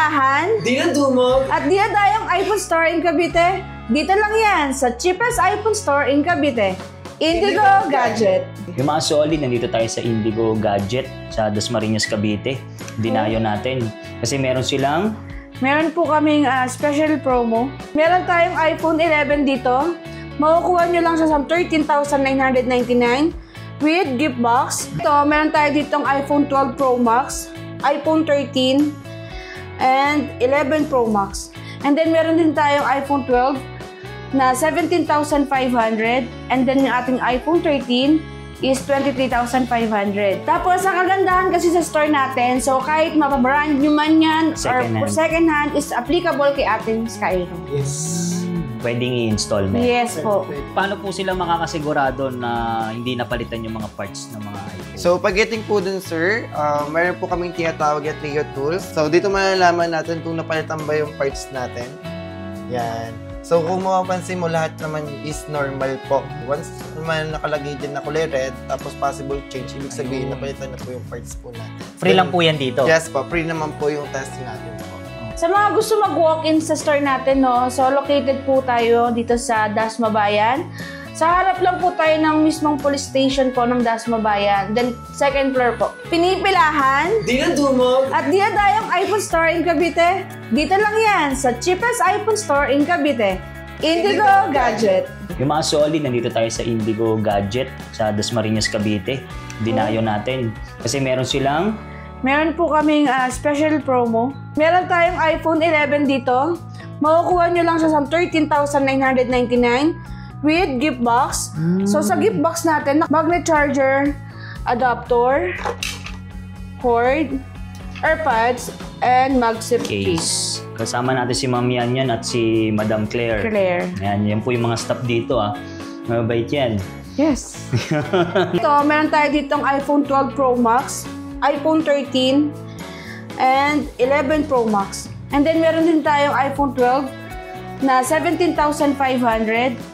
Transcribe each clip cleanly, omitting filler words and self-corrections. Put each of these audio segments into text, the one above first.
Pinipilahan, di na dumog, at di na tayong iPhone Store in Cavite. Dito lang yan sa cheapest iPhone Store in Cavite, Indigo Gadget. Yung mga solid, nandito tayo sa Indigo Gadget sa Dasmariñas, Cavite. Dinayo natin kasi meron po kaming special promo. Meron tayong iPhone 11 dito. Makukuha nyo lang siya sa 13,999 with gift box. Ito, meron tayo ditong iPhone 12 Pro Max, iPhone 13, and 11 Pro Max. And then meron din tayong iPhone 12 na 17,500, and then yung ating iPhone 13 is 23,500. Tapos, ang kagandahan kasi sa store natin, so kahit mapabrand nyo man yan or second hand, is applicable kay ating Skyro. Yes. Pwedeng i-installment. Yes po. Paano po sila makakasigurado na hindi napalitan yung mga parts ng mga iPhone? So, pagdating po dun, sir, meron po kaming tinatawag at Rio Tools. So, dito malalaman natin kung napalitan ba yung parts natin. Yan. So, kung mapapansin mo, lahat naman is normal po. Once naman nakalagay dyan na kulay red, tapos possible change, ibig sabihin napalitan na po yung parts po natin. Free lang po yan dito? Yes po, free naman po yung testing natin po. Sa mga gusto mag-walk-in sa store natin, no, so located po tayo dito sa Dasmabayan. Sa harap lang po tayo ng mismong police station po ng Dasmabayan. Then, second floor po. Pinipilahan, di na dumog, at di na tayong iPhone Store in Cavite. Dito lang yan sa cheapest iPhone Store in Cavite, Indigo Gadget. Yung mga solid, nandito tayo sa Indigo Gadget sa Dasmariñas, Cavite. Dinayo natin kasi meron po kaming special promo. Meron tayong iPhone 11 dito. Makukuha nyo lang siya sa 13,999 with gift box. So sa gift box natin, magnet charger, adapter, cord, AirPods, and MagSafe case. Kasama natin si Ma'am Yan at si Madam Claire. Ayan, yan po yung mga staff dito. Mabait yan. Yes. Ito, meron tayo ditong iPhone 12 Pro Max, iPhone 13, and 11 Pro Max. And then meron din tayong iPhone 12 na 17,500,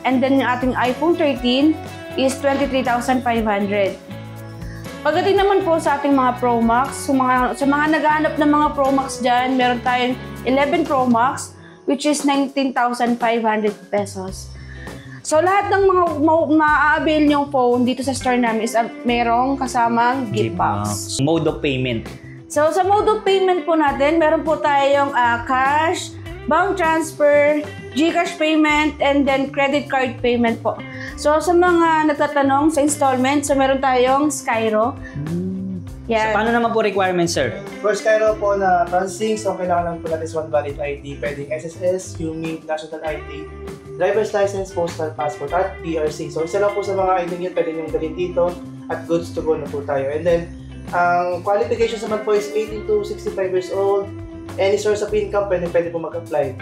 and then yung ating iPhone 13 is 23,500. Pagdating naman po sa ating mga Pro Max, sa mga naghahanap ng mga Pro Max dyan, meron tayong 11 Pro Max, which is 19,500 pesos. So, lahat ng mga ma-avail yung phone dito sa store namin is merong kasamang gift box. Mode of payment. So, sa mode of payment po natin, meron po tayong cash, bank transfer, GCash payment, and then credit card payment po. So, sa mga nagtatanong sa installment, so meron tayong Skyro. Yeah. So, paano naman po requirements, sir? For Skyro po na processing, so kailangan lang po natin one valid ID, pwedeng SSS, UMID, National ID, driver's license, postal passport, at PRC. So, isa lang po sa mga ID yun, pwede nyo dalhin dito at goods to go na po tayo. And then, ang qualifications naman po is 18 to 65 years old. Any source of income, pwede po mag-apply.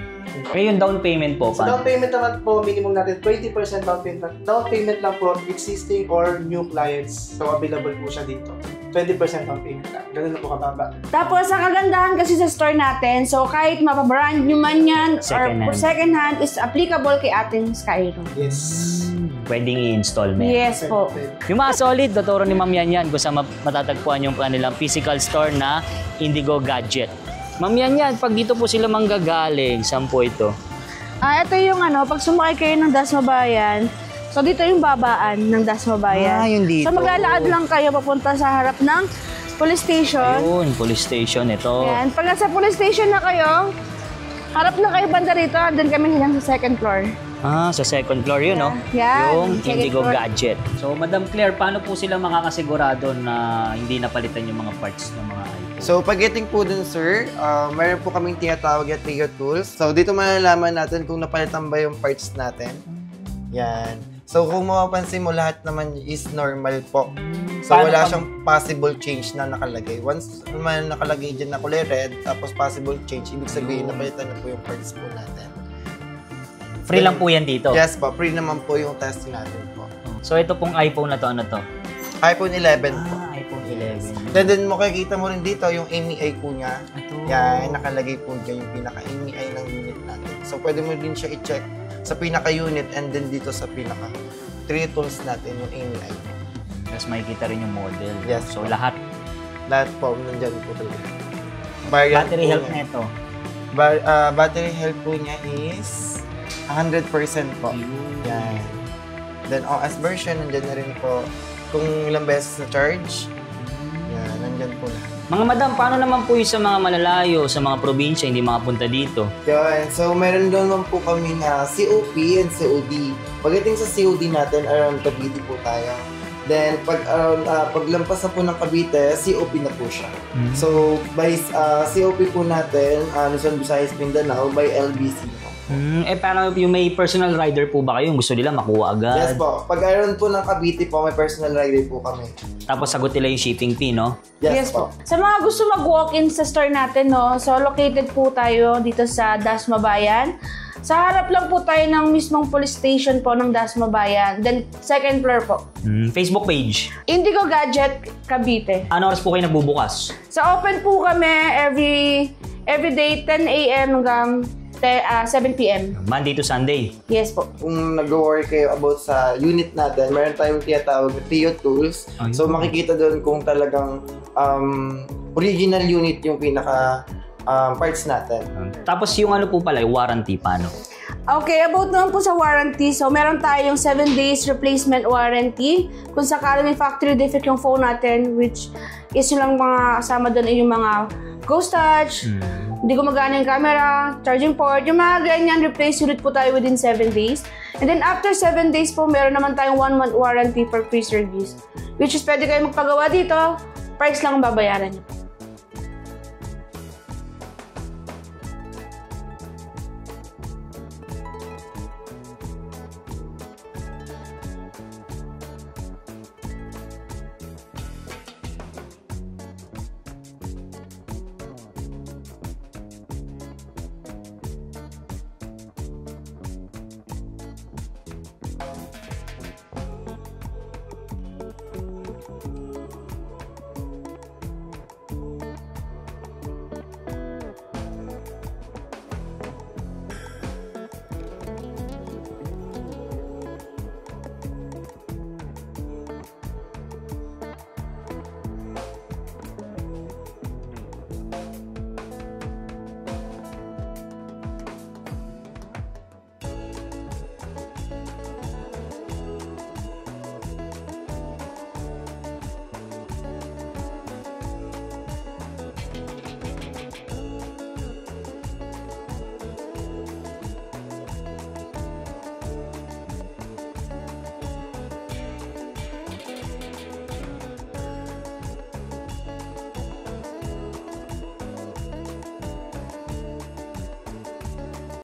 Okay, yung down payment po, so, down payment naman po, minimum natin 20% down payment. Down payment lang po, existing or new clients. So, available po siya dito. 20% down payment lang. Ganun na po kababa. Tapos, ang kagandahan kasi sa store natin, so kahit mapabrand nyo man yan or second hand, is applicable kay ating Skyro. Yes. Pwedeng i-installment. Yes po. Yung mga solid, tuturo ni Ma'am Yan kung saan matatagpuan yung kanilang physical store na Indigo Gadget. Ma'am Yan, pag dito po sila manggagaling, saan po ito? Ito yung pag sumakay kayo ng Dasmabayan, so dito yung babaan ng Dasmabayan. Yung dito. So maglalakad lang kayo papunta sa harap ng police station. Ayun, police station ito. Yan. Pag nasa police station na kayo, harap na kayo banda rito, andun kami hilang sa second floor. Sa second floor yun, no? Yeah, yung Indigo Gadget. So, Madam Claire, paano po sila makakasigurado na hindi napalitan yung mga parts ng mga iPhone? So, pagdating po dun, sir, meron po kaming tinatawag at Rio Tools. So, dito malalaman natin kung napalitan ba yung parts natin. Yan. So, kung mapapansin mo, lahat naman is normal po. So, wala siyang possible change na nakalagay. Once naman nakalagay dyan na kulay red, tapos possible change, ibig sabihin napalitan na po yung parts po natin. Free lang po yan dito? Yes po, free naman po yung testing natin po. So, ito pong iPhone na to, ano to? iPhone 11 po. iPhone 11. Then makikita mo rin dito yung MEI po niya. Yan, nakalagay po dyan yung pinaka-MEI ng unit natin. So, pwede mo din siya i-check sa pinaka-unit and then dito sa pinaka-3 tools natin yung MEI. Tapos makikita rin yung model. Yes. So, lahat po, nandyan po talaga. Battery health na ito. Battery health po niya is 100% po. Yan. Then, OS version, nandyan na rin po kung ilang beses na charge. Yan, nandyan po lahat. Mga madam, paano naman po yung sa mga malalayo, sa mga probinsya, hindi makapunta dito? Yun. So, meron naman po kami na COP and COD. Pagdating sa COD natin, around Cavite po tayo. Then, paglampas na po ng Cavite, COP na po siya. So, by COP po natin, Luzon, Visayas, Mindanao, by LBC po. Paano yung may personal rider po ba kayo? Gusto nila makuha agad? Yes po. Pag around po ng Cavite po, may personal rider po kami. Tapos sagot nila yung shipping fee, no? Yes po. Sa mga gusto mag-walk-in sa store natin, no, so located po tayo dito sa Dasma Bayan. Sa harap lang po tayo ng mismong police station po ng Dasma Bayan. Then, second floor po. Facebook page. Indigo Gadget, Cavite. Ano oras po kayo nagbubukas? So, open po kami every day, 10 a.m. hanggang 7 p.m. Monday to Sunday. Yes po. Kung nag-worry kayo about sa unit natin, meron tayong tinatawag na Tio Tools. So, makikita doon kung talagang original unit yung pinaka parts natin. Tapos yung ano po pala, yung warranty, paano? Okay, about naman po sa warranty. So, meron tayong 7 days replacement warranty. Kung sakali may factory defect yung phone natin, which is yung lang mga kasama doon yung mga ghost touch, hindi gumagana yung camera, charging port, yung mga ganyan, replace ulit po tayo within 7 days. And then after 7 days po, meron naman tayong 1 month warranty for free service. Which is pwede kayo magpagawa dito, price lang ang babayaran niyo.